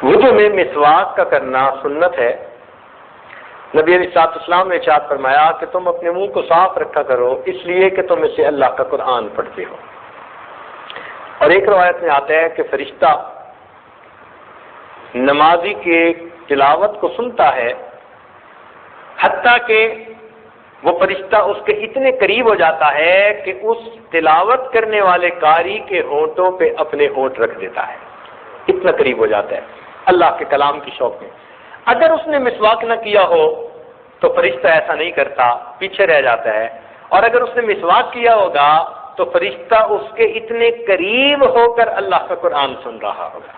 وضو میں مسواک کا کرنا سنت ہے۔ نبی علیہ الصلوۃ والسلام نے ارشاد فرمایا کہ تم اپنے منہ کو صاف رکھا کرو اس لیے کہ تم اسے اللہ کا قرآن پڑھتے ہو۔ اور ایک روایت میں آتا ہے کہ فرشتہ نمازی کے تلاوت کو سنتا ہے، حتیٰ کہ وہ فرشتہ اس کے اتنے قریب ہو جاتا ہے کہ اس تلاوت کرنے والے قاری کے ہونٹوں پہ اپنے ہونٹ رکھ دیتا ہے، اتنا قریب ہو جاتا ہے اللہ کے کلام کی شوق میں۔ اگر اس نے مسواک نہ کیا ہو تو فرشتہ ایسا نہیں کرتا، پیچھے رہ جاتا ہے، اور اگر اس نے مسواک کیا ہوگا تو فرشتہ اس کے اتنے قریب ہو کر اللہ کا قرآن سن رہا ہوگا۔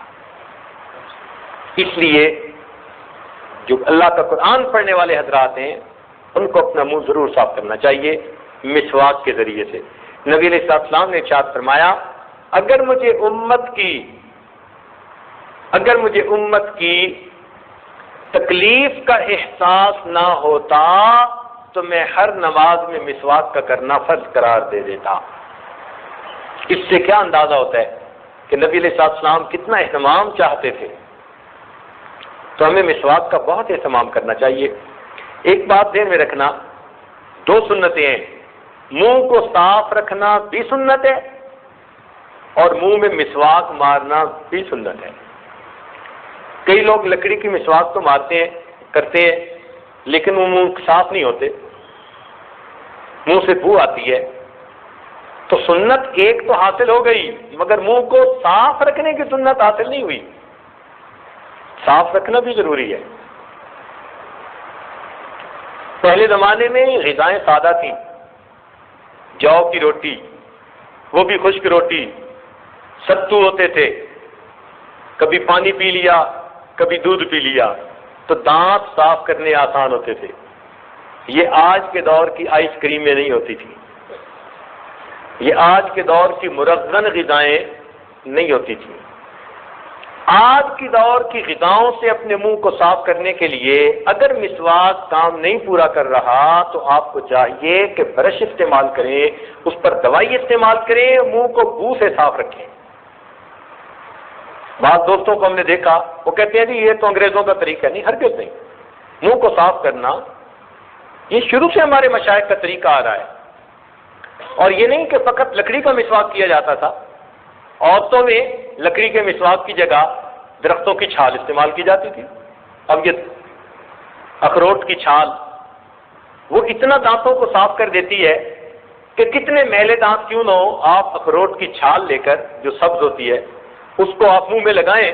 اس لیے جو اللہ کا قرآن پڑھنے والے حضرات ہیں ان کو اپنا منہ ضرور صاف کرنا چاہیے مسواک کے ذریعے سے۔ نبی علیہ السلام نے ارشاد فرمایا اگر مجھے امت کی تکلیف کا احساس نہ ہوتا تو میں ہر نماز میں مسواک کا کرنا فرض قرار دے دیتا۔ اس سے کیا اندازہ ہوتا ہے کہ نبی علیہ السلام کتنا اہتمام چاہتے تھے۔ تو ہمیں مسواک کا بہت اہتمام کرنا چاہیے۔ ایک بات ذہن میں رکھنا، دو سنتیں ہیں، منہ کو صاف رکھنا بھی سنت ہے اور منہ میں مسواک مارنا بھی سنت ہے۔ کئی لوگ لکڑی کی مسواک تو مارتے ہیں، کرتے ہیں، لیکن وہ منہ صاف نہیں ہوتے، منہ سے بو آتی ہے۔ تو سنت ایک تو حاصل ہو گئی مگر منہ کو صاف رکھنے کی سنت حاصل نہیں ہوئی۔ صاف رکھنا بھی ضروری ہے۔ پہلے زمانے میں غذائیں سادہ تھیں، جو کی روٹی، وہ بھی خشک روٹی، ستو ہوتے تھے، کبھی پانی پی لیا کبھی دودھ پی لیا، تو دانت صاف کرنے آسان ہوتے تھے۔ یہ آج کے دور کی آئس کریمیں نہیں ہوتی تھی، یہ آج کے دور کی مرغن غذائیں نہیں ہوتی تھیں۔ آج کی دور کی غذاؤں سے اپنے منہ کو صاف کرنے کے لیے اگر مسواک کام نہیں پورا کر رہا تو آپ کو چاہیے کہ برش استعمال کریں، اس پر دوائی استعمال کریں، منہ کو بو سے صاف رکھیں۔ بعض دوستوں کو ہم نے دیکھا وہ کہتے ہیں جی یہ تو انگریزوں کا طریقہ ہے، نہیں، ہرگز نہیں۔ منہ کو صاف کرنا یہ شروع سے ہمارے مشائخ کا طریقہ آ رہا ہے، اور یہ نہیں کہ فقط لکڑی کا مسواک کیا جاتا تھا۔ عورتوں میں لکڑی کے مسواک کی جگہ درختوں کی چھال استعمال کی جاتی تھی۔ اب یہ اخروٹ کی چھال وہ اتنا دانتوں کو صاف کر دیتی ہے کہ کتنے میلے دانت کیوں نہ ہو، آپ اخروٹ کی چھال لے کر جو سبز ہوتی ہے اس کو آپ منہ میں لگائیں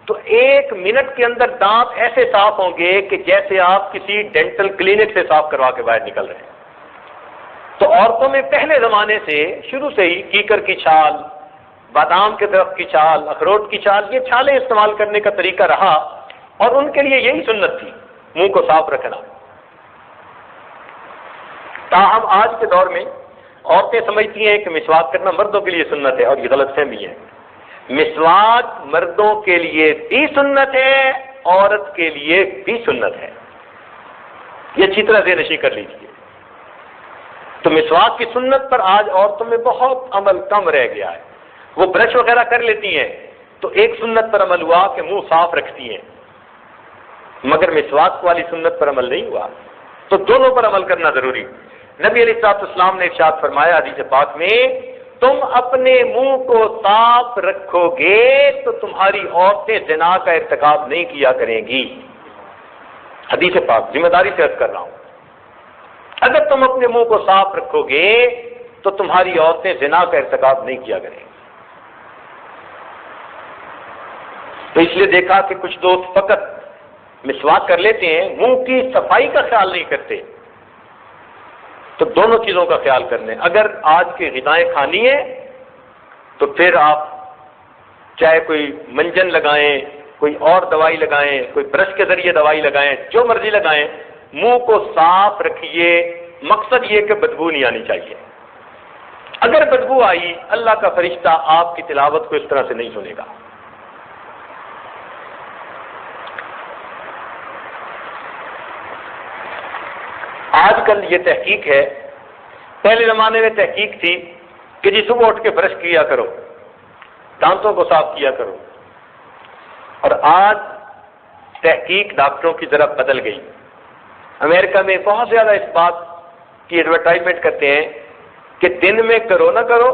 تو 1 منٹ کے اندر دانت ایسے صاف ہوں گے کہ جیسے آپ کسی ڈینٹل کلینک سے صاف کروا کے باہر نکل رہے ہیں۔ تو عورتوں میں پہلے زمانے سے شروع سے ہی کیکر کی چھال، بادام کے درخت کی چھال، اخروٹ کی چھال، یہ چھالیں استعمال کرنے کا طریقہ رہا اور ان کے لیے یہی سنت تھی، منہ کو صاف رکھنا۔ تاہم آج کے دور میں عورتیں سمجھتی ہیں کہ مسواک کرنا مردوں کے لیے سنت ہے، اور یہ غلط فہمی ہے۔ مسواک مردوں کے لیے بھی سنت ہے، عورت کے لیے بھی سنت ہے، یہ اچھی طرح ذہن نشین کر لیجیے۔ تو مسواک کی سنت پر آج عورتوں میں بہت عمل کم رہ گیا ہے۔ وہ برش وغیرہ کر لیتی ہیں تو ایک سنت پر عمل ہوا کہ منہ صاف رکھتی ہیں، مگر مسواک والی سنت پر عمل نہیں ہوا۔ تو دونوں پر عمل کرنا ضروری۔ نبی علیہ السلام نے ارشاد فرمایا حدیث پاک میں، تم اپنے منہ کو صاف رکھو گے تو تمہاری عورتیں زنا کا ارتکاب نہیں کیا کریں گی۔ حدیث پاک، ذمہ داری سے عرض کر رہا ہوں، اگر تم اپنے منہ کو صاف رکھو گے تو تمہاری عورتیں زنا کا ارتکاب نہیں کیا کریں گی۔ تو اس لیے دیکھا کہ کچھ دوست فقط مسواک کر لیتے ہیں، منہ کی صفائی کا خیال نہیں کرتے۔ تو دونوں چیزوں کا خیال کرنے، اگر آج کی غذائیں کھانی ہیں تو پھر آپ چاہے کوئی منجن لگائیں، کوئی اور دوائی لگائیں، کوئی برش کے ذریعے دوائی لگائیں، جو مرضی لگائیں، منہ کو صاف رکھیے۔ مقصد یہ کہ بدبو نہیں آنی چاہیے۔ اگر بدبو آئی، اللہ کا فرشتہ آپ کی تلاوت کو اس طرح سے نہیں سنے گا۔ آج کل یہ تحقیق ہے، پہلے زمانے میں تحقیق تھی کہ جی صبح اٹھ کے برش کیا کرو، دانتوں کو صاف کیا کرو، اور آج تحقیق ڈاکٹروں کی طرف بدل گئی. امریکہ میں بہت زیادہ اس بات کی ایڈورٹائزمنٹ کرتے ہیں کہ دن میں کرو نہ کرو،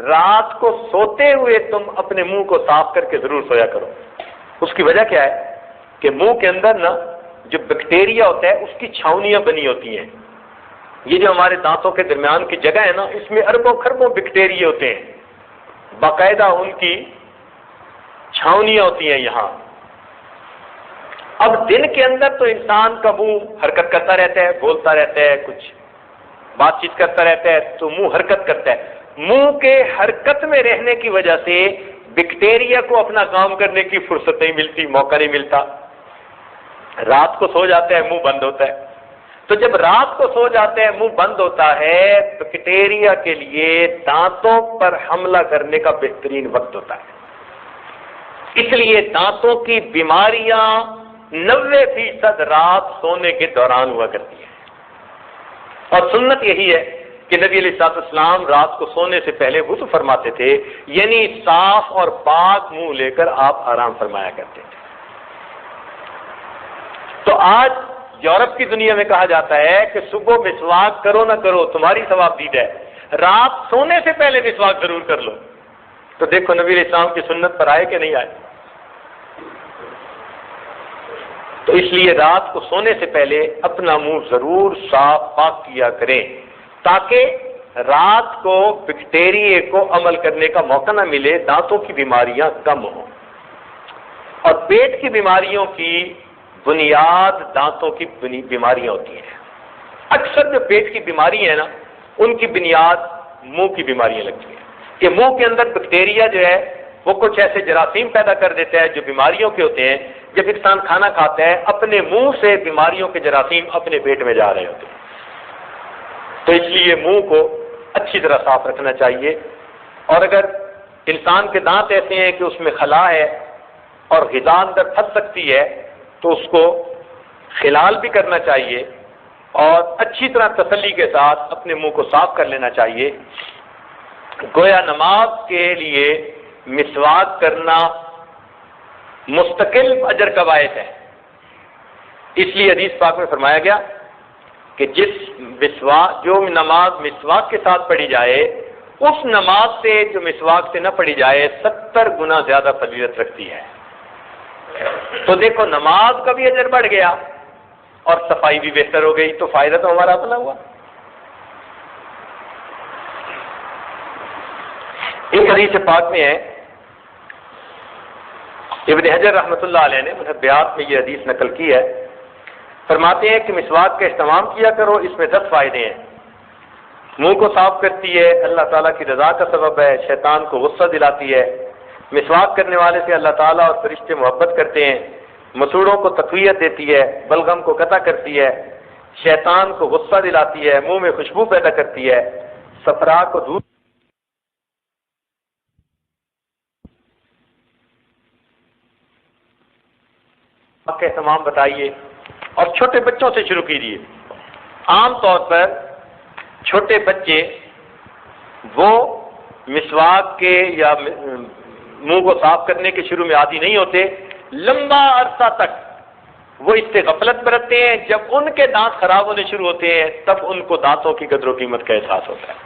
رات کو سوتے ہوئے تم اپنے منہ کو صاف کر کے ضرور سویا کرو. اس کی وجہ کیا ہے کہ منہ کے اندر نا جو بیکٹیریا ہوتا ہے اس کی چھاؤنیاں بنی ہوتی ہیں. یہ جو ہمارے دانتوں کے درمیان کی جگہ ہے نا، اس میں اربوں خربوں بیکٹیریا ہوتے ہیں، باقاعدہ ان کی چھاؤنیاں ہوتی ہیں یہاں. اب دن کے اندر تو انسان کا منہ حرکت کرتا رہتا ہے، بولتا رہتا ہے، کچھ بات چیت کرتا رہتا ہے، تو منہ حرکت کرتا ہے. منہ کے حرکت میں رہنے کی وجہ سے بیکٹیریا کو اپنا کام کرنے کی فرصت نہیں ملتی، موقع نہیں ملتا. رات کو سو جاتا ہے، منہ بند ہوتا ہے. تو جب رات کو سو جاتے ہیں، منہ بند ہوتا ہے، بیکٹیریا کے لیے دانتوں پر حملہ کرنے کا بہترین وقت ہوتا ہے. اس لیے دانتوں کی بیماریاں 90% رات سونے کے دوران ہوا کرتی ہیں. اور سنت یہی ہے کہ نبی علیہ الصلوۃ والسلام رات کو سونے سے پہلے وضو فرماتے تھے، یعنی صاف اور پاک منہ لے کر آپ آرام فرمایا کرتے تھے. تو آج یورپ کی دنیا میں کہا جاتا ہے کہ صبح مسواک کرو نہ کرو تمہاری ثواب دید ہے، رات سونے سے پہلے مسواک ضرور کر لو. تو دیکھو نبی علیہ السلام کی سنت پر آئے کہ نہیں آئے. تو اس لیے رات کو سونے سے پہلے اپنا منہ ضرور صاف پاک کیا کریں تاکہ رات کو بیکٹیریا کو عمل کرنے کا موقع نہ ملے، دانتوں کی بیماریاں کم ہوں. اور پیٹ کی بیماریوں کی بنیاد دانتوں کی بیماریاں ہوتی ہیں. اکثر جو پیٹ کی بیماری ہے نا، ان کی بنیاد منہ کی بیماریاں لگتی ہیں کہ منہ کے اندر بیکٹیریا جو ہے وہ کچھ ایسے جراثیم پیدا کر دیتا ہے جو بیماریوں کے ہوتے ہیں. جب انسان کھانا کھاتا ہے اپنے منہ سے بیماریوں کے جراثیم اپنے پیٹ میں جا رہے ہوتے ہیں. تو اس لیے منہ کو اچھی طرح صاف رکھنا چاہیے. اور اگر انسان کے دانت ایسے ہیں کہ اس میں خلا ہے اور غذا اندر پھنس سکتی ہے تو اس کو خلال بھی کرنا چاہیے اور اچھی طرح تسلی کے ساتھ اپنے منہ کو صاف کر لینا چاہیے. گویا نماز کے لیے مسواک کرنا مستقل اجر کا باعث ہے. اس لیے حدیث پاک میں فرمایا گیا کہ جو نماز مسواک کے ساتھ پڑھی جائے اس نماز سے جو مسواک سے نہ پڑھی جائے 70 گنا زیادہ فضیلت رکھتی ہے. تو دیکھو نماز کا بھی اجر بڑھ گیا اور صفائی بھی بہتر ہو گئی، تو فائدہ تو ہمارا اپنا ہوا. ایک حدیث پاک میں ہے، ابن حجر رحمۃ اللہ علیہ نے محبیات میں یہ حدیث نقل کی ہے. فرماتے ہیں کہ مسواک کا اہتمام کیا کرو، اس میں 10 فائدے ہیں. منہ کو صاف کرتی ہے، اللہ تعالیٰ کی رضا کا سبب ہے، شیطان کو غصہ دلاتی ہے. مسواک کرنے والے سے اللہ تعالیٰ اور فرشتے محبت کرتے ہیں. مسوڑوں کو تقویت دیتی ہے، بلغم کو قطع کرتی ہے، شیطان کو غصہ دلاتی ہے، منہ میں خوشبو پیدا کرتی ہے، صفرا کو دور کا اہتمام بتائیے. اور چھوٹے بچوں سے شروع کیجیے. عام طور پر چھوٹے بچے وہ مسواک کے یا منہ کو صاف کرنے کے شروع میں عادی نہیں ہوتے. لمبا عرصہ تک وہ اس سے غفلت برتتے ہیں. جب ان کے دانت خراب ہونے شروع ہوتے ہیں تب ان کو دانتوں کی قدر و قیمت کا احساس ہوتا ہے.